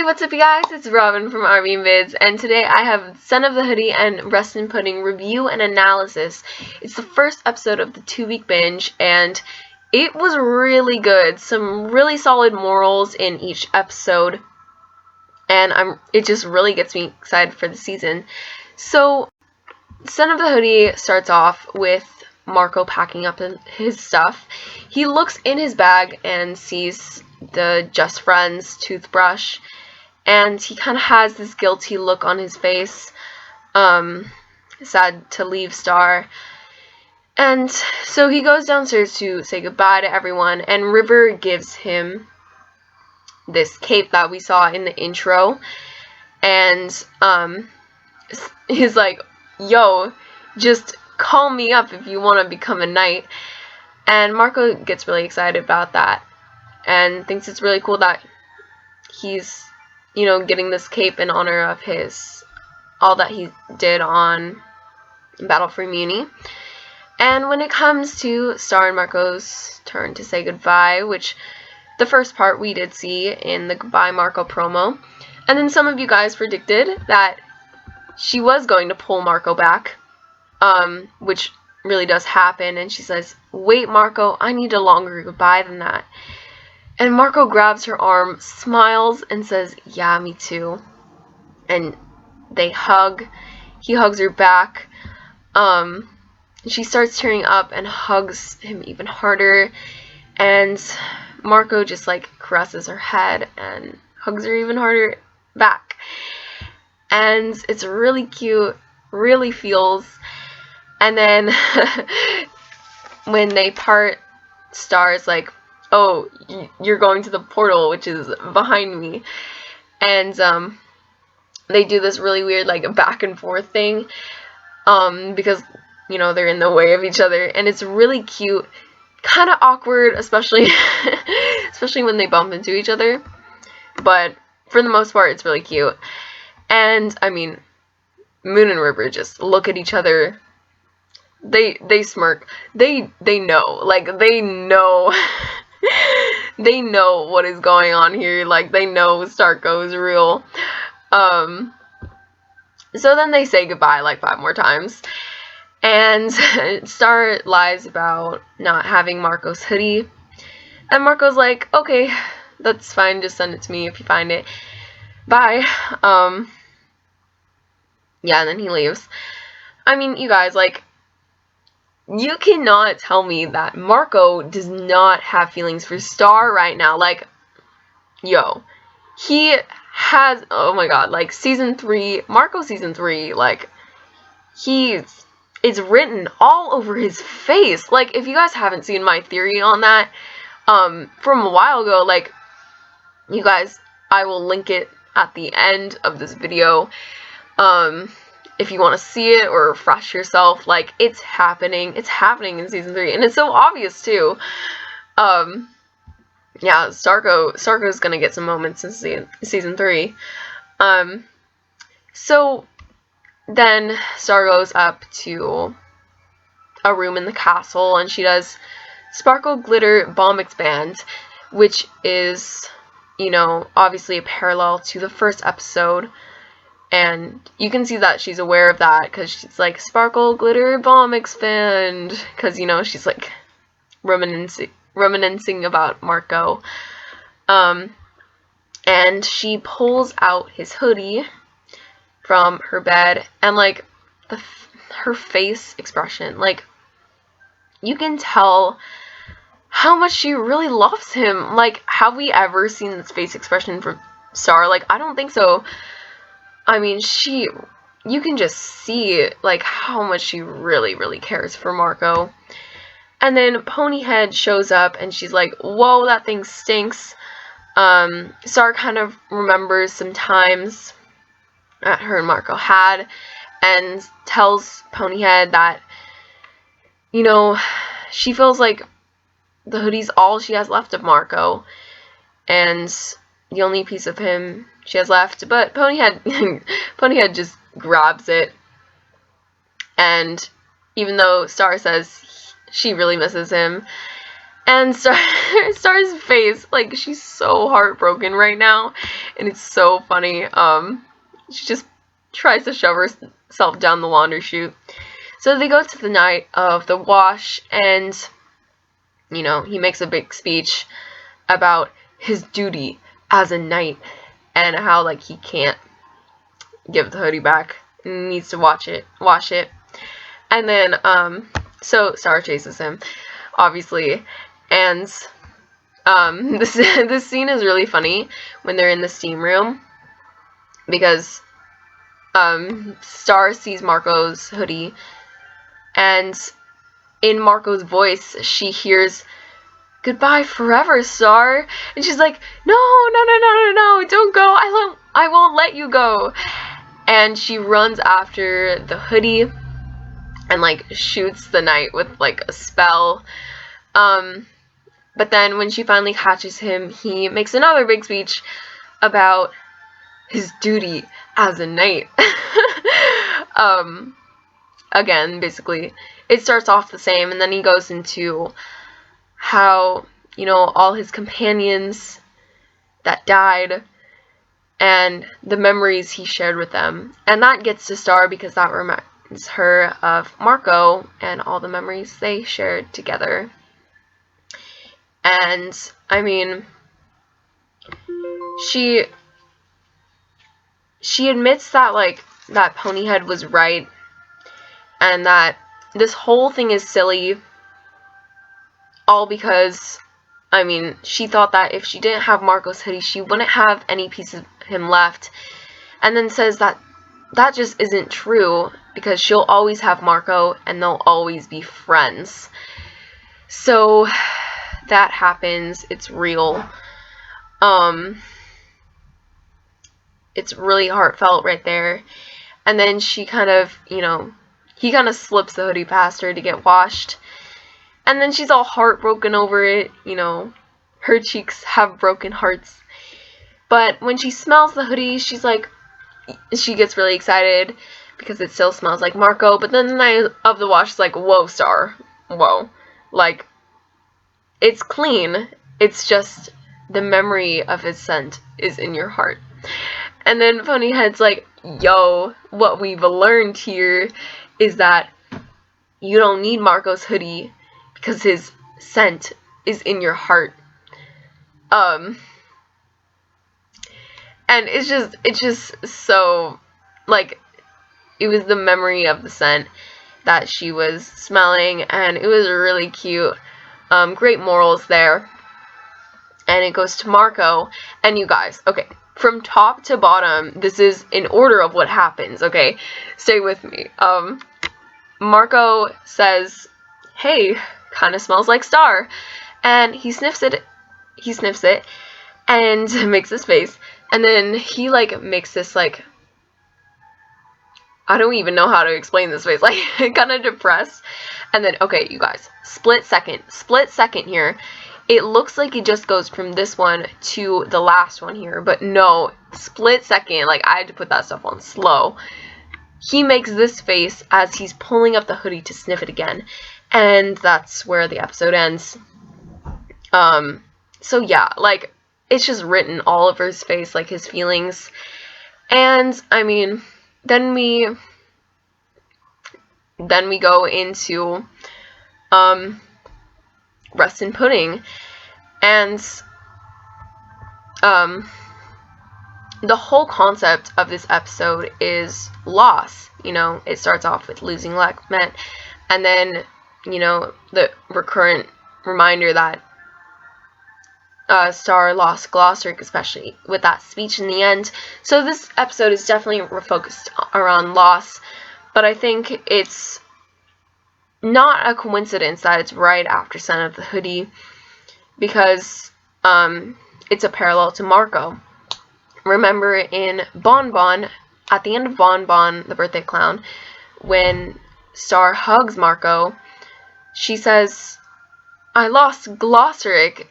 Hey, what's up you guys? It's Robin from REVIEW+, and today I have Son of the Hoodie and Rustin Pudding review and analysis. It's the first episode of the 2-week binge, and it was really good. Some really solid morals in each episode, and it just really gets me excited for the season. So, Son of the Hoodie starts off with Marco packing up his stuff. He looks in his bag and sees the Just Friends toothbrush, and he kind of has this guilty look on his face, sad to leave Star. And so he goes downstairs to say goodbye to everyone, and River gives him this cape that we saw in the intro, and he's like, yo, just call me up if you want to become a knight. And Marco gets really excited about that and thinks it's really cool that he's, you know, getting this cape in honor of all that he did on Battle for Muni. And when it comes to Star and Marco's turn to say goodbye, which the first part we did see in the Goodbye Marco promo, and then some of you guys predicted that she was going to pull Marco back, which really does happen, and she says, wait, Marco, I need a longer goodbye than that. And Marco grabs her arm, smiles, and says, yeah, me too. And they hug. He hugs her back. She starts tearing up and hugs him even harder. And Marco just, like, caresses her head and hugs her even harder back. And it's really cute, really feels. And then when they part, Star's like, oh, you're going to the portal, which is behind me. And they do this really weird, like, back and forth thing, because, you know, they're in the way of each other, and it's really cute, kind of awkward, especially when they bump into each other, but for the most part, it's really cute. And, I mean, Moon and River just look at each other. They smirk. They know. Like, they know. They know what is going on here. Like, they know Starco is real. So then they say goodbye, like, 5 more times. And Star lies about not having Marco's hoodie. And Marco's like, okay, that's fine. Just send it to me if you find it. Bye. Yeah, and then he leaves. I mean, you guys, like, you cannot tell me that Marco does not have feelings for Star right now. Like, yo, he has, oh my god, like, Marco season 3, like, it's written all over his face. Like, if you guys haven't seen my theory on that, from a while ago, like, you guys, I will link it at the end of this video, if you want to see it or refresh yourself. Like, it's happening in season 3, and it's so obvious too. Yeah, Starco's gonna get some moments in season 3. So then Star goes up to a room in the castle, and she does Sparkle Glitter Bomb Expand, which is, you know, obviously a parallel to the first episode. And you can see that she's aware of that, because she's like, Sparkle, Glitter, Bomb, Expand. Because, you know, she's like reminiscing about Marco. And she pulls out his hoodie from her bed. And, like, her face expression. Like, you can tell how much she really loves him. Like, have we ever seen this face expression from Star? Like, I don't think so. I mean, you can just see, like, how much she really, really cares for Marco. And then Ponyhead shows up, and she's like, whoa, that thing stinks. Star kind of remembers some times that her and Marco had, and tells Ponyhead that, you know, she feels like the hoodie's all she has left of Marco, and the only piece of him she has left. But Ponyhead just grabs it, and even though Star says she really misses him, And Star's face, like, she's so heartbroken right now, and it's so funny. She just tries to shove herself down the laundry chute. So they go to the night of the wash, and, you know, he makes a big speech about his duty as a knight, and how, like, he can't give the hoodie back, and needs to wash it. And then, so Star chases him, obviously, and, this scene is really funny when they're in the steam room, because, Star sees Marco's hoodie, and in Marco's voice, she hears, "Goodbye forever, Star," and she's like, no, don't go, I won't let you go, and she runs after the hoodie, and, like, shoots the knight with, like, a spell, but then when she finally catches him, he makes another big speech about his duty as a knight. Again, basically, it starts off the same, and then he goes into how, you know, all his companions that died, and the memories he shared with them, and that gets to Star because that reminds her of Marco and all the memories they shared together. And, I mean, she admits that, like, that Ponyhead was right, and that this whole thing is silly, all because, I mean, she thought that if she didn't have Marco's hoodie, she wouldn't have any piece of him left, and then says that that just isn't true, because she'll always have Marco, and they'll always be friends. So, that happens, it's real. It's really heartfelt right there. And then she kind of, you know, he kind of slips the hoodie past her to get washed. And then she's all heartbroken over it, you know. Her cheeks have broken hearts. But when she smells the hoodie, she's like, she gets really excited because it still smells like Marco. But then the night of the wash is like, whoa, Star. Whoa. Like, it's clean. It's just the memory of his scent is in your heart. And then Ponyhead's like, yo, what we've learned here is that you don't need Marco's hoodie because his scent is in your heart. And it's just so, like, it was the memory of the scent that she was smelling, and it was really cute. Great morals there. And it goes to Marco, and you guys, okay, from top to bottom, this is in order of what happens, okay? Stay with me. Marco says, hey, kind of smells like Star, and he sniffs it, and makes his face, and then he, like, makes this, like, I don't even know how to explain this face, like, kind of depressed, and then, okay, you guys, split second here. It looks like it just goes from this one to the last one here, but no, split second, like, I had to put that stuff on slow. He makes this face as he's pulling up the hoodie to sniff it again, and that's where the episode ends. So yeah, like, it's just written all over his face, like, his feelings, and, I mean, then we go into, Rest and Pudding, and the whole concept of this episode is loss. You know, it starts off with losing Lachmet, and then, you know, the recurrent reminder that Star lost Glossy, especially with that speech in the end. So this episode is definitely focused around loss, but I think it's not a coincidence that it's right after Son of the Hoodie, because it's a parallel to Marco. Remember in Bon Bon, at the end of Bon Bon, the birthday clown, when Star hugs Marco, she says, I lost Glossy,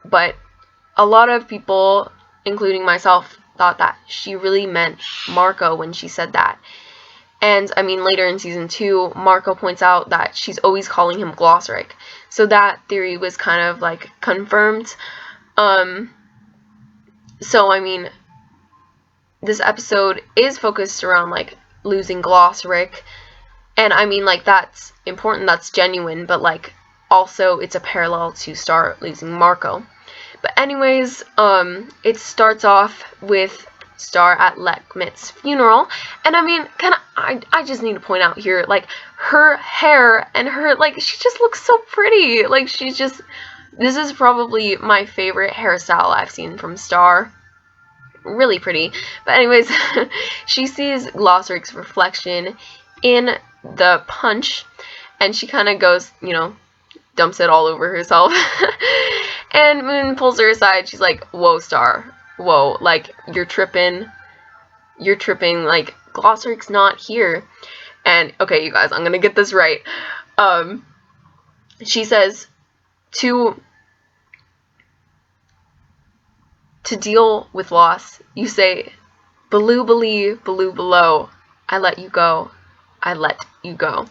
but a lot of people, including myself, thought that she really meant Marco when she said that. And I mean, later in season 2, Marco points out that she's always calling him Glossric. So that theory was kind of like confirmed. So I mean, this episode is focused around like losing Glossric, and I mean, like, that's important, that's genuine, but like also it's a parallel to Star losing Marco. But anyways, it starts off with Star at Lekmit's funeral, and I mean, I just need to point out here, like, her hair and her, like, she just looks so pretty. Like, this is probably my favorite hairstyle I've seen from Star. Really pretty. But anyways, she sees Glossric's reflection in the punch, and she kind of goes, you know, dumps it all over herself. And Moon pulls her aside. She's like, whoa, Star, whoa, like, you're tripping, like, Glossric's not here. And okay, you guys, I'm gonna get this right. She says to deal with loss, you say, Baloo, below, I let you go, I let you go.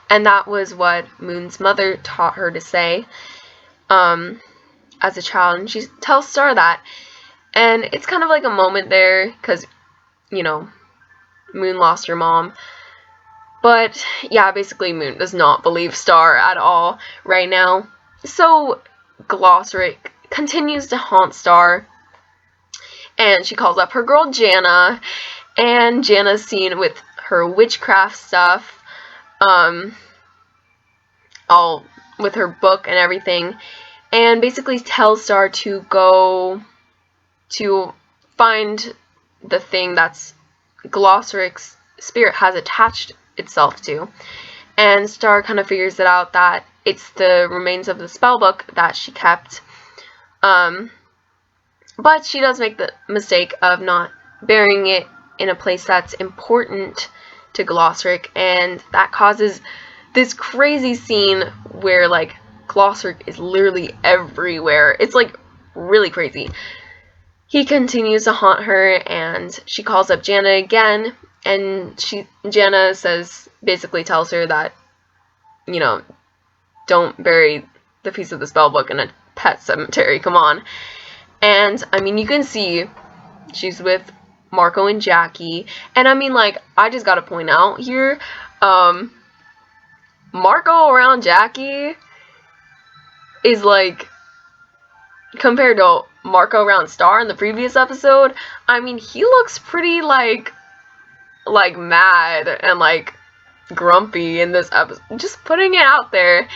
And that was what Moon's mother taught her to say as a child, and she tells Star that. And it's kind of like a moment there, because, you know, Moon lost her mom. But yeah, basically Moon does not believe Star at all right now. So Glossric continues to haunt Star, and she calls up her girl Jana, and Jana's seen with her witchcraft stuff, all with her book and everything, and basically tells Star to go to find the thing that's Glossric's spirit has attached itself to. And Star kind of figures it out that it's the remains of the spellbook that she kept. But she does make the mistake of not burying it in a place that's important to Glossric, and that causes this crazy scene where, like, Glossric is literally everywhere. It's, like, really crazy. He continues to haunt her, and she calls up Jana again, and Jana basically tells her that, you know, don't bury the piece of the spellbook in a pet cemetery, come on. And, I mean, you can see she's with Marco and Jackie. And, I mean, like, I just gotta point out here, Marco around Jackie is, like, compared to Marco around Star in the previous episode, I mean, he looks pretty, like mad and, like, grumpy in this episode. Just putting it out there.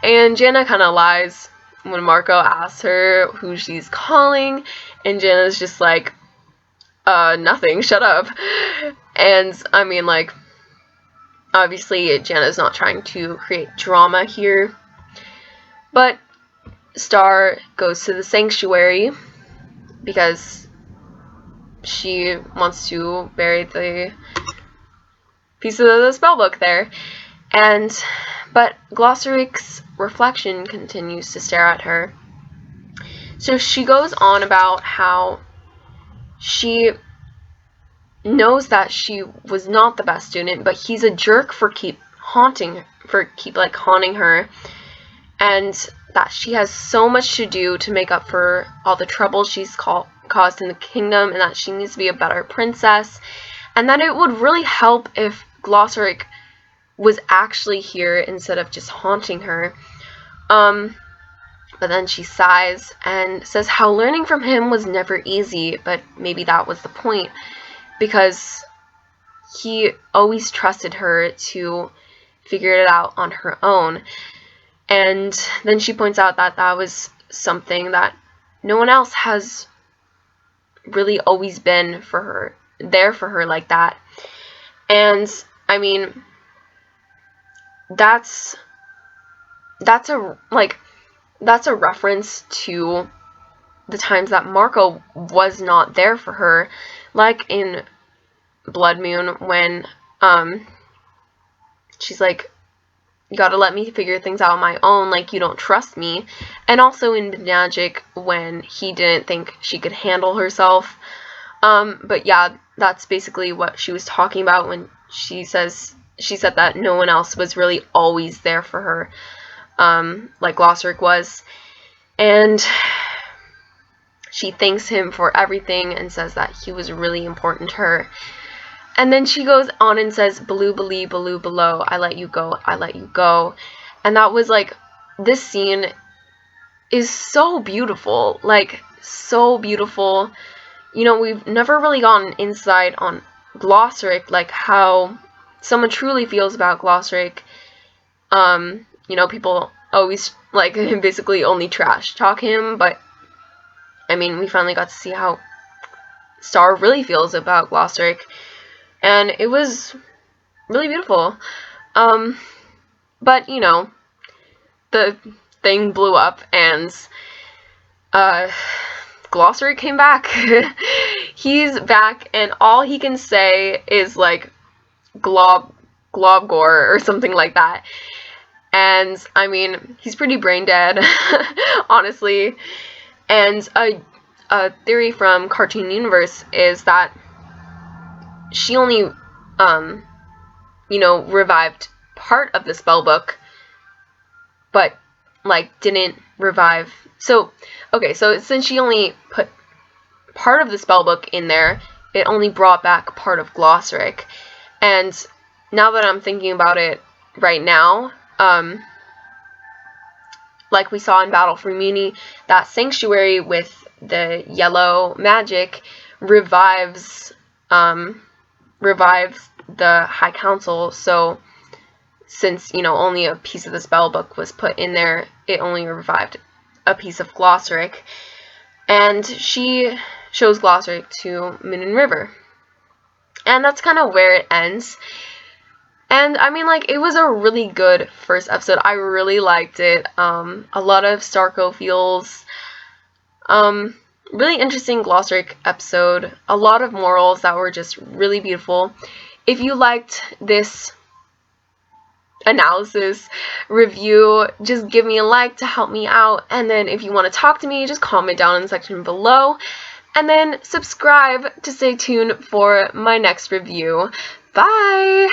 And Jana kind of lies when Marco asks her who she's calling, and Jana's just like, nothing, shut up. And, I mean, like, obviously Jana's not trying to create drama here, but Star goes to the sanctuary because she wants to bury the piece of the spellbook there. But Glossric's reflection continues to stare at her. So she goes on about how she knows that she was not the best student, but he's a jerk for keep haunting her, and that she has so much to do to make up for all the trouble she's caused in the kingdom, and that she needs to be a better princess, and that it would really help if Glossric was actually here instead of just haunting her. But then she sighs and says how learning from him was never easy, but maybe that was the point, because he always trusted her to figure it out on her own. And then she points out that that was something that no one else has really always been there for her like that. And, I mean, that's a reference to the times that Marco was not there for her, like in Blood Moon when she's like, you gotta let me figure things out on my own, like, you don't trust me. And also in Magic when he didn't think she could handle herself. But yeah, that's basically what she was talking about when she said that no one else was really always there for her, like Glossaric was. And she thanks him for everything and says that he was really important to her. And then she goes on and says, "Baloo, Baloo, Baloo, below, I let you go, I let you go." And that was like, this scene is so beautiful, like, so beautiful. You know, we've never really gotten insight on Glossaric, like how someone truly feels about Glossaric. You know, people always, like, basically only trash talk him, but, I mean, we finally got to see how Star really feels about Glossaric, and it was really beautiful. But, you know, the thing blew up, and, Glossary came back. He's back, and all he can say is, like, Globgore or something like that. And, I mean, he's pretty brain dead, honestly. And a theory from Cartoon Universe is that she only, you know, revived part of the spellbook, but, like, didn't revive. So, okay, so since she only put part of the spellbook in there, it only brought back part of Glossaric. And now that I'm thinking about it right now, like we saw in Battle for Muni, that sanctuary with the yellow magic revives the High Council. So since, you know, only a piece of the spellbook was put in there, it only revived a piece of Glossaric. And she shows Glossaric to Moon and River. And that's kind of where it ends. And, I mean, like, it was a really good first episode. I really liked it. A lot of Starco feels. Really interesting Glossaric episode. A lot of morals that were just really beautiful. If you liked this analysis review, just give me a like to help me out. And then if you want to talk to me, just comment down in the section below. And then subscribe to stay tuned for my next review. Bye!